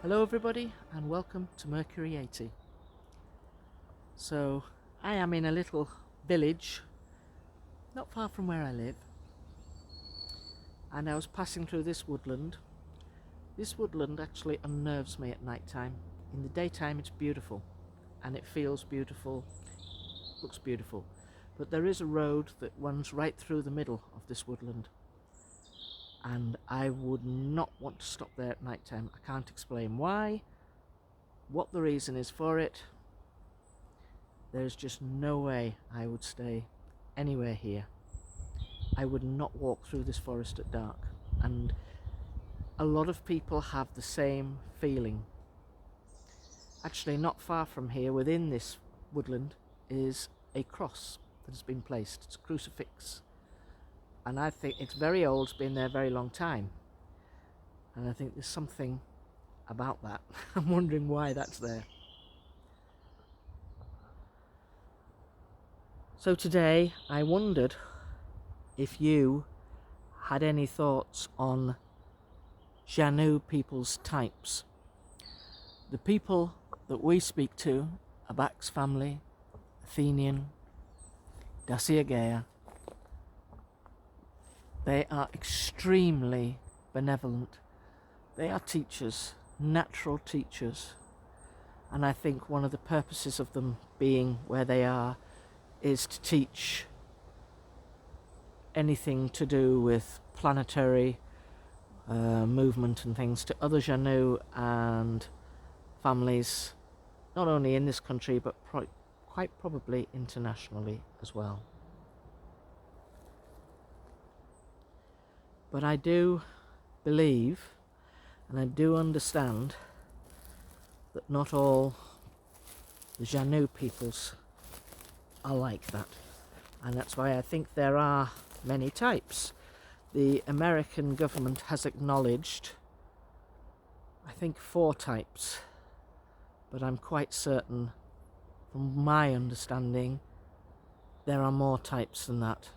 Hello everybody and welcome to Mercury 80. So I am in a little village not far from where I live, and I was passing through this woodland. This woodland actually unnerves me at night time. In the daytime it's beautiful and it feels beautiful, looks beautiful, but there is a road that runs right through the middle of this woodland, and I would not want to stop there at night time. I can't explain why, what the reason is for it. There's just no way I would stay anywhere here. I would not walk through this forest at dark, and a lot of people have the same feeling. Actually, not far from here, within this woodland, is a cross that has been placed. It's a crucifix. And I think it's very old, it's been there a very long time. And I think there's something about that. I'm wondering why that's there. So today I wondered if you had any thoughts on Xanue people's types. The people that we speak to, Abax family, Athenian, Daciagea, they are extremely benevolent. They are teachers, natural teachers. And I think one of the purposes of them being where they are is to teach anything to do with planetary movement and things to other Xanue and families, not only in this country but quite probably internationally as well. But I do believe and I do understand that not all the Xanue peoples are like that, and that's why I think there are many types. The American government has acknowledged, I think, 4 types, but I'm quite certain, from my understanding, there are more types than that.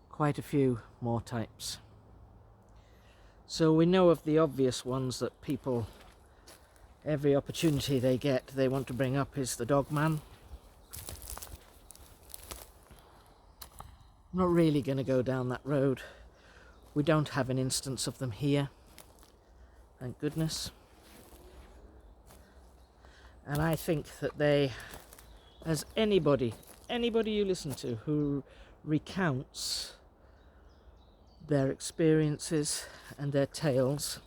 Quite a few more types. So we know of the obvious ones that people, every opportunity they get, they want to bring up is the dogman. I'm not really going to go down that road. We don't have an instance of them here, thank goodness. And I think that they, as anybody you listen to who recounts their experiences and their tales,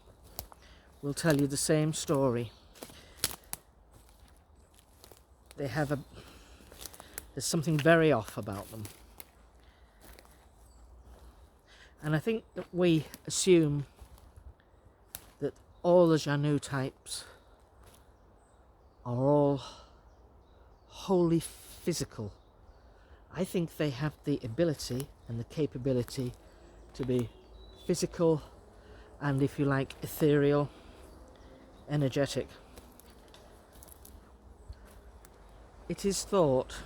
will tell you the same story. There's something very off about them. And I think that we assume that all the Xanue types are all wholly physical. I think they have the ability and the capability to be physical and, if you like, ethereal, energetic. It is thought,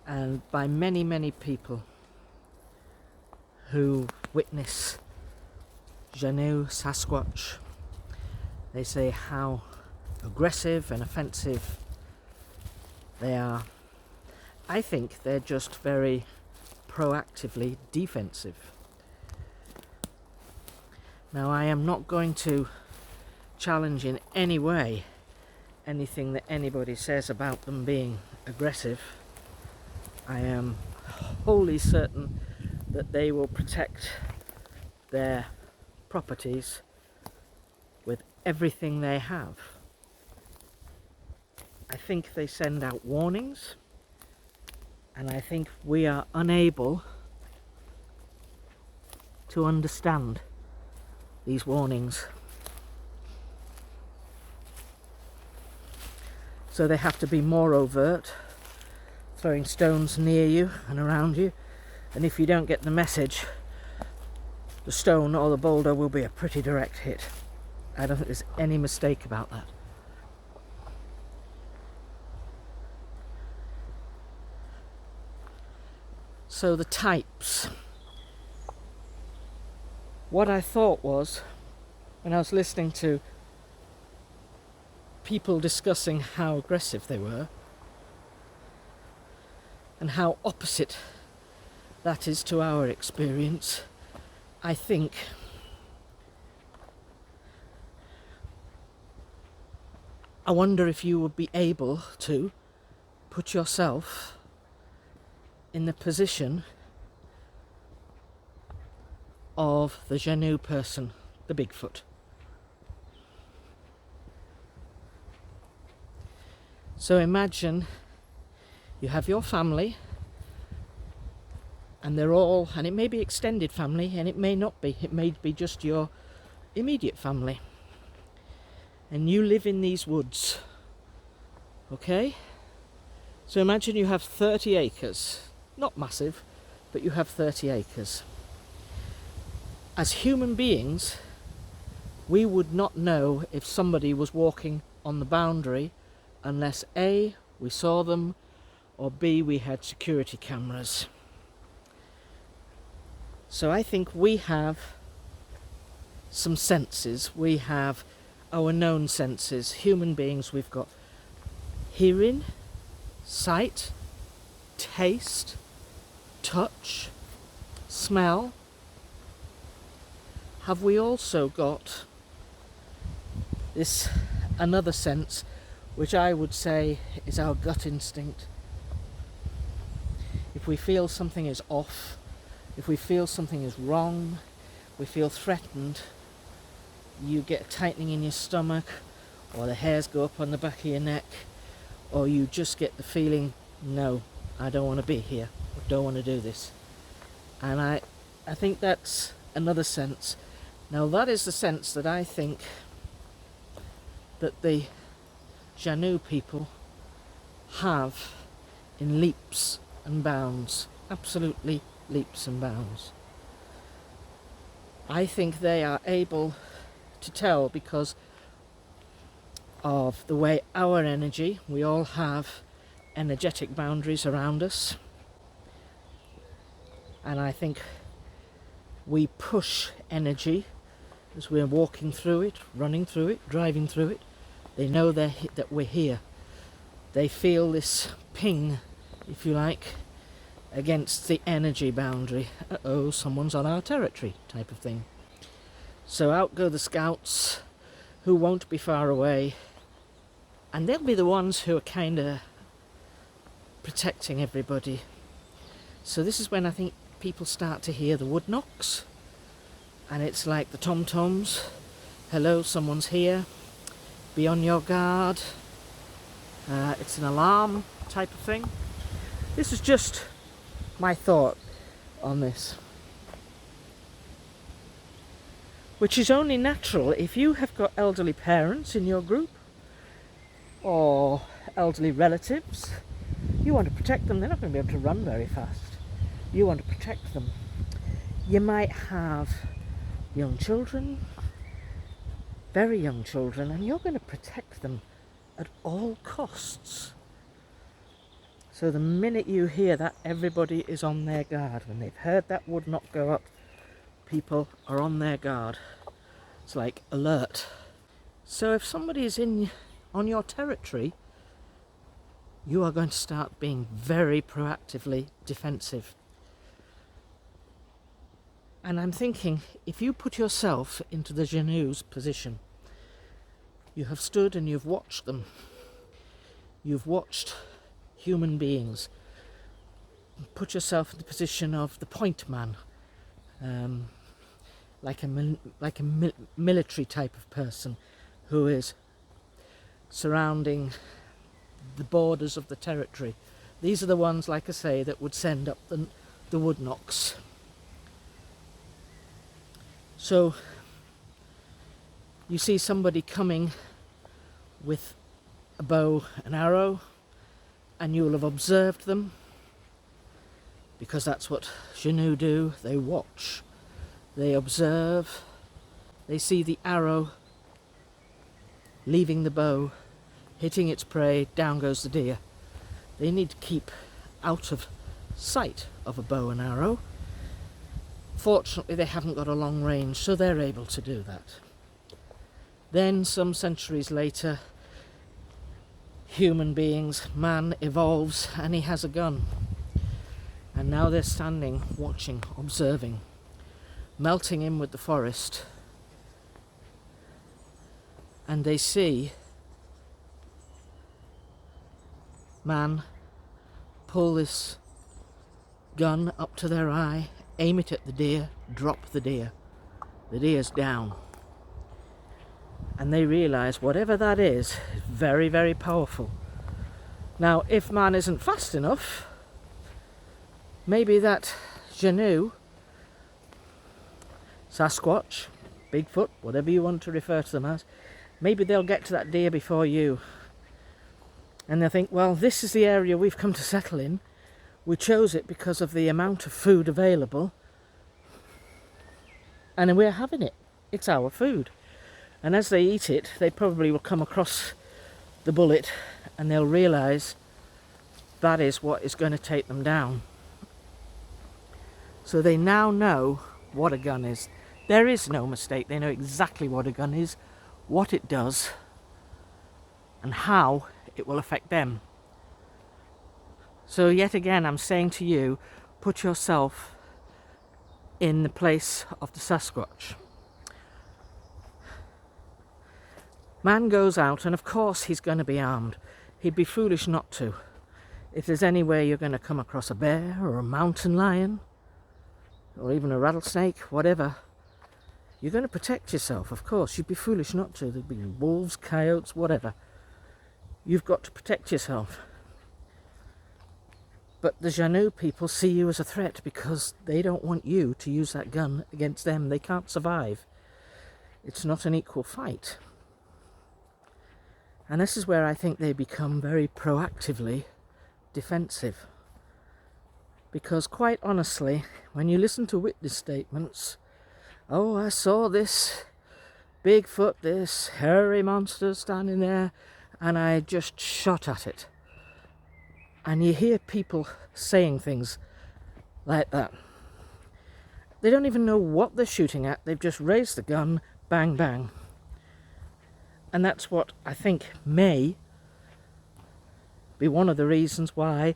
and by many people who witness Xanue, Sasquatch, they say how aggressive and offensive I think they're just very proactively defensive. Now, I am not going to challenge in any way anything that anybody says about them being aggressive. I am wholly certain that they will protect their properties with everything they have. I think they send out warnings, and I think we are unable to understand these warnings. So they have to be more overt, throwing stones near you and around you, and if you don't get the message, the stone or the boulder will be a pretty direct hit. I don't think there's any mistake about that. So the types. What I thought was, when I was listening to people discussing how aggressive they were and how opposite that is to our experience, I think I wonder if you would be able to put yourself in the position of the Xanue person, the Bigfoot. So imagine you have your family, and they're all, and it may be extended family, and it may not be, it may be just your immediate family, and you live in these woods, okay? So imagine you have 30 acres, not massive, but you have 30 acres. As human beings, we would not know if somebody was walking on the boundary unless A, we saw them, or B, we had security cameras. So I think we have some senses. We have our known senses. Human beings, we've got hearing, sight, taste, touch, smell. Have we also got this another sense, which I would say is our gut instinct? If we feel something is off, if we feel something is wrong, we feel threatened, you get a tightening in your stomach, or the hairs go up on the back of your neck, or you just get the feeling, no, I don't want to be here, I don't want to do this. And I think that's another sense. Now that is the sense that I think that the Xanue people have in leaps and bounds, absolutely leaps and bounds. I think they are able to tell because of the way our energy, we all have energetic boundaries around us, and I think we push energy as we're walking through it, running through it, driving through it. They know that we're here. They feel this ping, if you like, against the energy boundary. Uh-oh, someone's on our territory, type of thing. So out go the scouts, who won't be far away, and they'll be the ones who are kind of protecting everybody. So this is when I think people start to hear the wood knocks, and it's like the tom-toms. Hello, someone's here. Be on your guard. It's an alarm type of thing. This is just my thought on this, which is only natural if you have got elderly parents in your group or elderly relatives. You want to protect them. They're not going to be able to run very fast. You want to protect them. You might have young children, very young children, and you're going to protect them at all costs. So the minute you hear that, everybody is on their guard. When they've heard that wood knock go up, people are on their guard. It's like alert. So if somebody is on your territory, you are going to start being very proactively defensive. And I'm thinking, if you put yourself into the Xanue's position, you have stood and you've watched them. You've watched human beings. Put yourself in the position of the point man, like a military type of person who is surrounding the borders of the territory. These are the ones, like I say, that would send up the wood knocks. So you see somebody coming with a bow and arrow, and you'll have observed them, because that's what Xanue do. They watch, they observe, they see the arrow leaving the bow, hitting its prey, down goes the deer. They need to keep out of sight of a bow and arrow. Fortunately, they haven't got a long range, so they're able to do that. Then, some centuries later, human beings, man evolves, and he has a gun. And now they're standing, watching, observing, melting in with the forest. And they see man pull this gun up to their eye, aim it at the deer, drop the deer. The deer's down. And they realise whatever that is very, very powerful. Now, if man isn't fast enough, maybe that Xanue, Sasquatch, Bigfoot, whatever you want to refer to them as, maybe they'll get to that deer before you. And they'll think, well, this is the area we've come to settle in. We chose it because of the amount of food available. And we're having it. It's our food. And as they eat it, they probably will come across the bullet and they'll realise that is what is going to take them down. So they now know what a gun is. There is no mistake. They know exactly what a gun is, what it does, and how it will affect them. So yet again, I'm saying to you, put yourself in the place of the Sasquatch. Man goes out, and of course he's going to be armed. He'd be foolish not to. If there's any way you're going to come across a bear or a mountain lion or even a rattlesnake, whatever, you're going to protect yourself, of course. You'd be foolish not to. There'd be wolves, coyotes, whatever. You've got to protect yourself. But the Xanue people see you as a threat because they don't want you to use that gun against them. They can't survive. It's not an equal fight. And this is where I think they become very proactively defensive. Because quite honestly, when you listen to witness statements, oh, I saw this Bigfoot, this hairy monster standing there, and I just shot at it. And you hear people saying things like that. They don't even know what they're shooting at. They've just raised the gun, bang, bang. And that's what I think may be one of the reasons why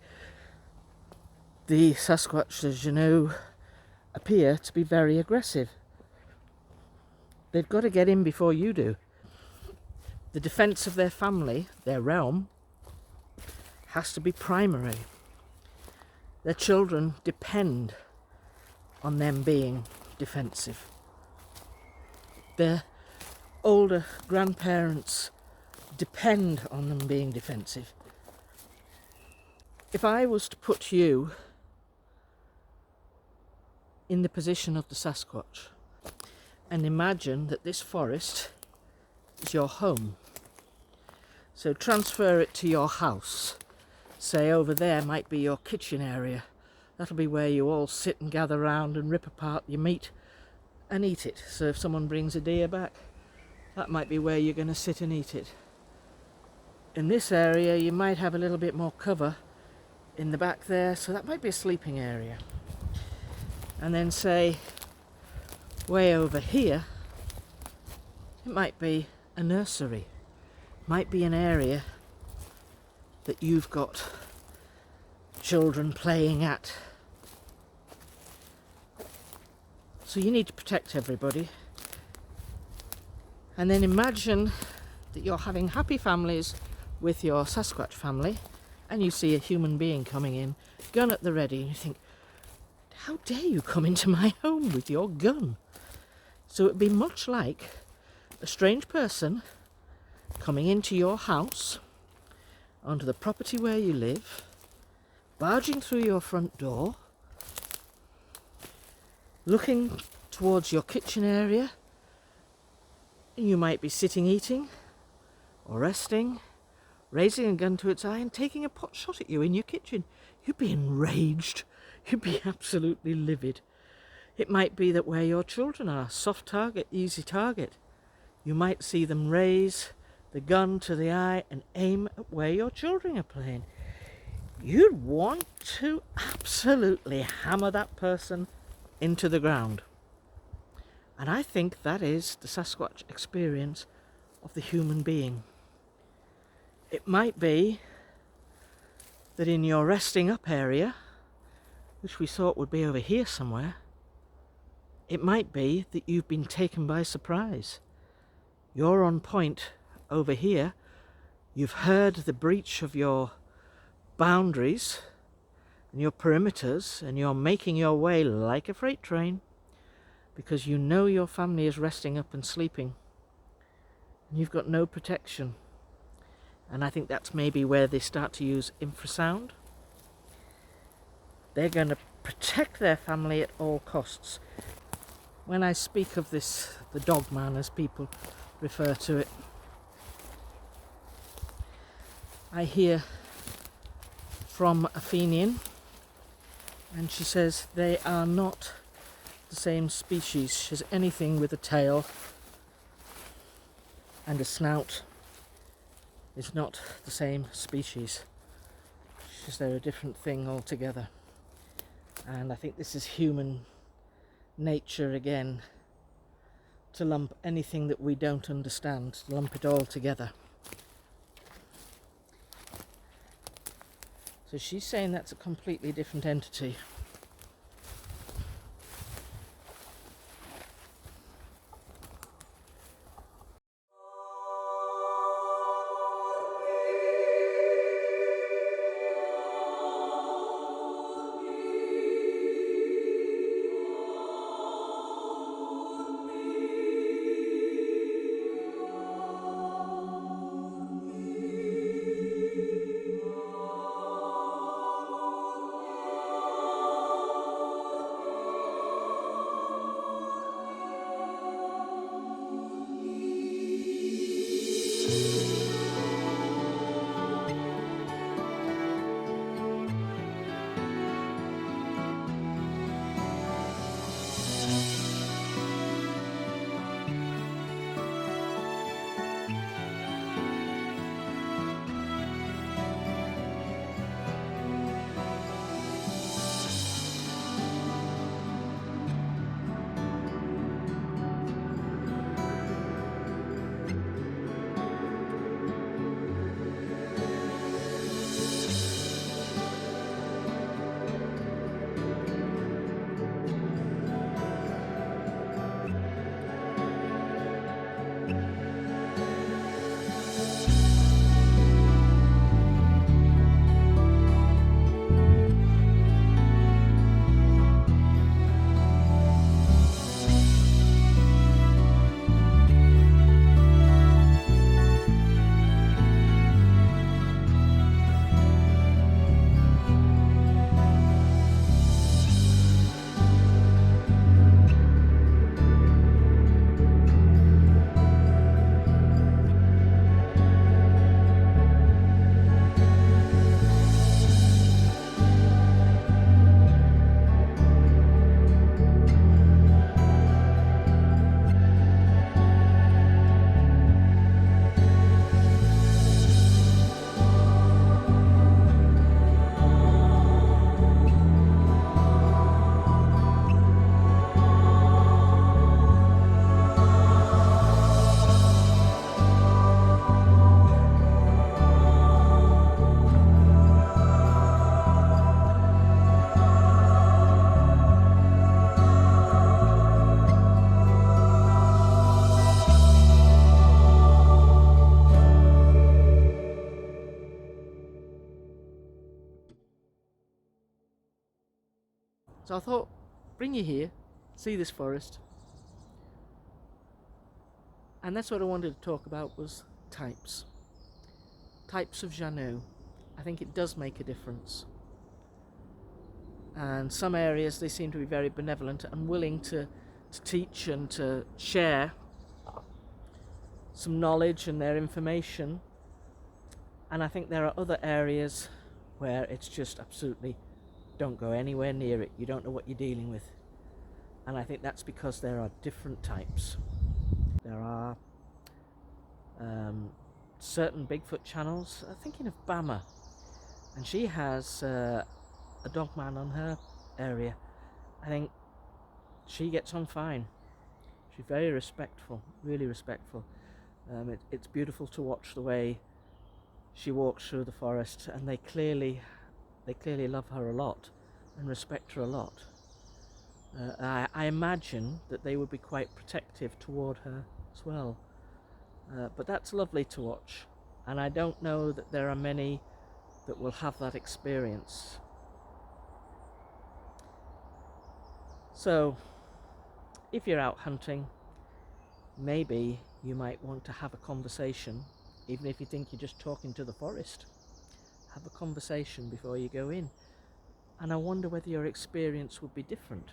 the Sasquatch, the Xanue, appear to be very aggressive. They've got to get in before you do. The defence of their family, their realm, has to be primary. Their children depend on them being defensive. Their older grandparents depend on them being defensive. If I was to put you in the position of the Sasquatch and imagine that this forest is your home, so transfer it to your house. Say over there might be your kitchen area. That'll be where you all sit and gather round and rip apart your meat and eat it. So if someone brings a deer back, that might be where you're going to sit and eat it. In this area you might have a little bit more cover in the back there, so that might be a sleeping area. And then say way over here it might be a nursery, might be an area that you've got children playing at. So you need to protect everybody. And then imagine that you're having happy families with your Sasquatch family, and you see a human being coming in, gun at the ready, and you think, how dare you come into my home with your gun? So it'd be much like a strange person coming into your house, onto the property where you live, barging through your front door, looking towards your kitchen area, and you might be sitting eating or resting, raising a gun to its eye and taking a pot shot at you in your kitchen. You'd be enraged. You'd be absolutely livid. It might be that where your children are, soft target, easy target, you might see them raise the gun to the eye and aim at where your children are playing. You'd want to absolutely hammer that person into the ground. And I think that is the Sasquatch experience of the human being. It might be that in your resting up area, which we thought would be over here somewhere, it might be that you've been taken by surprise. You're on point over here. You've heard the breach of your boundaries and your perimeters, and you're making your way like a freight train because you know your family is resting up and sleeping. And you've got no protection. And I think that's maybe where they start to use infrasound. They're going to protect their family at all costs. When I speak of this, the dogman as people refer to it, I hear from a Fenian, and she says they are not the same species. She says anything with a tail and a snout is not the same species. She says they're a different thing altogether. And I think this is human nature again, to lump anything that we don't understand, to lump it all together. So she's saying that's a completely different entity. So I thought, bring you here, see this forest. And that's what I wanted to talk about, was types. Types of Xanue. I think it does make a difference. And some areas they seem to be very benevolent and willing to teach and to share some knowledge and their information. And I think there are other areas where it's just absolutely, don't go anywhere near it. You don't know what you're dealing with. And I think that's because there are different types. There are certain Bigfoot channels. I'm thinking of Bama, and she has a dogman on her area. I think she gets on fine. She's very respectful, really respectful. It's beautiful to watch the way she walks through the forest, and they clearly love her a lot and respect her a lot. I imagine that they would be quite protective toward her as well. But that's lovely to watch, and I don't know that there are many that will have that experience. So if you're out hunting, maybe you might want to have a conversation, even if you think you're just talking to the forest. Have a conversation before you go in, and I wonder whether your experience would be different.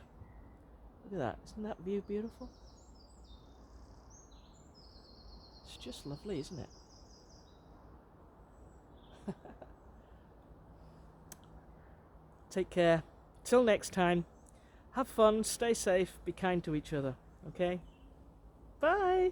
Look at that, isn't that view beautiful? It's just lovely, isn't it? Take care. Till next time. Have fun, stay safe, be kind to each other, okay? Bye!